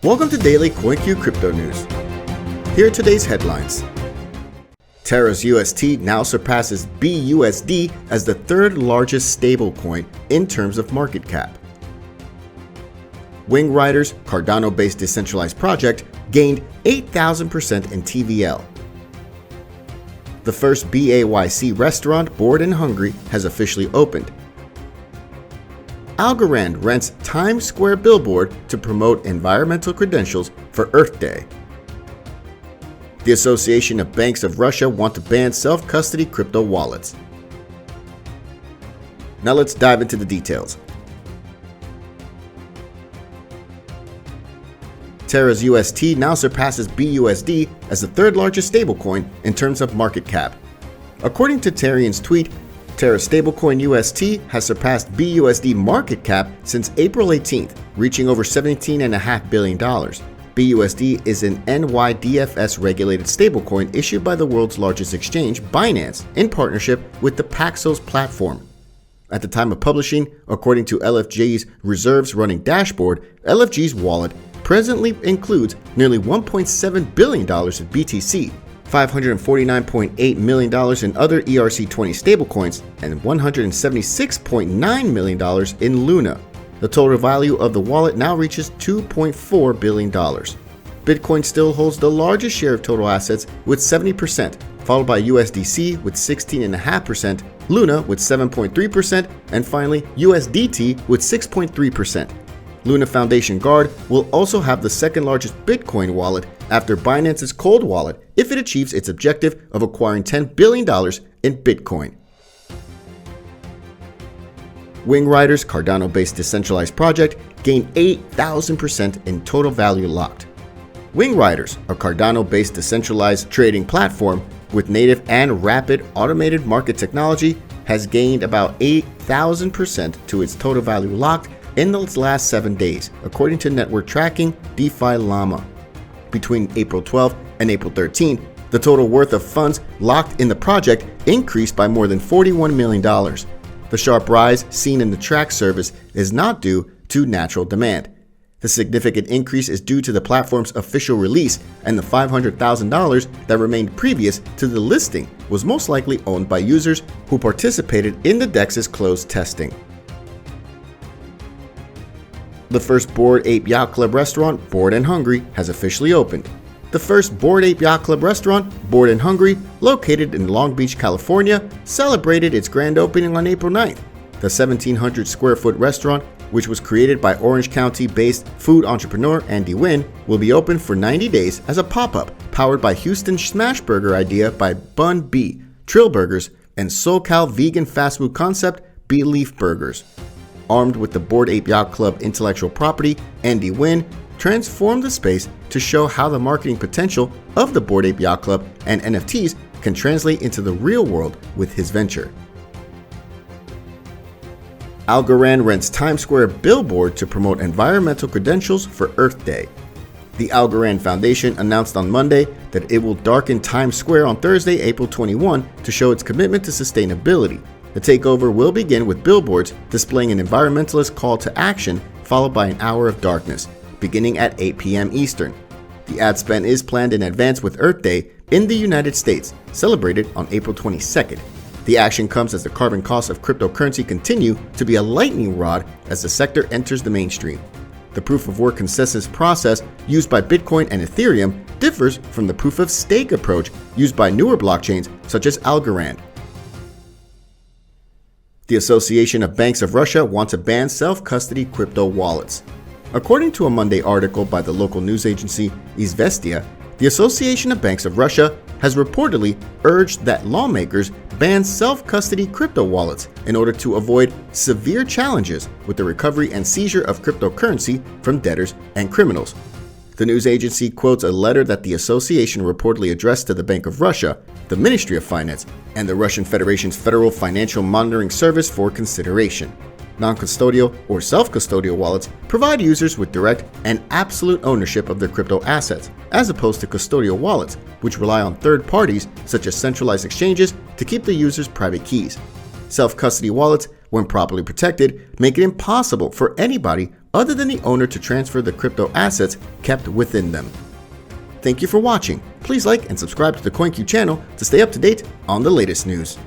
Welcome to Daily CoinCu Crypto News. Here are today's headlines. Terra's UST now surpasses BUSD as the third largest stablecoin in terms of market cap. Wingriders, Cardano-based decentralized project, gained 8,000% in TVL. The first BAYC restaurant board in Hungary has officially opened. Algorand rents Times Square Billboard to promote environmental credentials for Earth Day. The Association of Banks of Russia want to ban self-custody crypto wallets. Now let's dive into the details. Terra's UST now surpasses BUSD as the third largest stablecoin in terms of market cap. According to Terra's tweet, Terra's stablecoin UST has surpassed BUSD market cap since April 18th, reaching over $17.5 billion. BUSD is an NYDFS regulated stablecoin issued by the world's largest exchange, Binance, in partnership with the Paxos platform. At the time of publishing, according to LFG's reserves running dashboard, LFG's wallet presently includes nearly $1.7 billion in BTC, $549.8 million in other ERC20 stablecoins, and $176.9 million in Luna. The total value of the wallet now reaches $2.4 billion. Bitcoin still holds the largest share of total assets with 70%, followed by USDC with 16.5%, Luna with 7.3%, and finally USDT with 6.3%. Luna Foundation Guard will also have the second largest Bitcoin wallet after Binance's Cold Wallet if it achieves its objective of acquiring $10 billion in Bitcoin. Wingriders, Cardano-based decentralized project, gained 8,000% in total value locked. Wingriders, a Cardano-based decentralized trading platform with native and rapid automated market technology, has gained about 8,000% to its total value locked in the last 7 days, according to network tracking DeFi Llama. Between April 12th and April 13th, the total worth of funds locked in the project increased by more than $41 million. The sharp rise seen in the track service is not due to natural demand. The significant increase is due to the platform's official release, and the $500,000 that remained previous to the listing was most likely owned by users who participated in the DEX's closed testing. The first Bored Ape Yacht Club restaurant, Bored in Hungary, has officially opened. The first Bored Ape Yacht Club restaurant, Bored in Hungary, located in Long Beach, California, celebrated its grand opening on April 9th. The 1,700 square foot restaurant, which was created by Orange County-based food entrepreneur Andy Wynn, will be open for 90 days as a pop-up powered by Houston Smash Burger idea by Bun B, Trill Burgers, and SoCal vegan fast food concept B-Leaf Burgers. Armed with the Bored Ape Yacht Club intellectual property, Andy Wynn transformed the space to show how the marketing potential of the Bored Ape Yacht Club and NFTs can translate into the real world with his venture. Algorand rents Times Square Billboard to promote environmental credentials for Earth Day. The Algorand Foundation announced on Monday that it will darken Times Square on Thursday, April 21, to show its commitment to sustainability. The takeover will begin with billboards displaying an environmentalist call to action, followed by an hour of darkness, beginning at 8 p.m. Eastern. The ad spend is planned in advance with Earth Day in the United States, celebrated on April 22nd. The action comes as the carbon costs of cryptocurrency continue to be a lightning rod as the sector enters the mainstream. The proof of work consensus process used by Bitcoin and Ethereum differs from the proof of stake approach used by newer blockchains such as Algorand. The Association of Banks of Russia want to ban self-custody crypto wallets. According to a Monday article by the local news agency Izvestia, the Association of Banks of Russia has reportedly urged that lawmakers ban self-custody crypto wallets in order to avoid severe challenges with the recovery and seizure of cryptocurrency from debtors and criminals. The news agency quotes a letter that the association reportedly addressed to the Bank of Russia, the Ministry of Finance, and the Russian Federation's Federal Financial Monitoring Service for consideration. Non-custodial or self-custodial wallets provide users with direct and absolute ownership of their crypto assets, as opposed to custodial wallets, which rely on third parties such as centralized exchanges to keep the user's private keys. Self-custody wallets, when properly protected, make it impossible for anybody other than the owner to transfer the crypto assets kept within them. Thank you for watching. Please like and subscribe to the CoinCu channel to stay up to date on the latest news.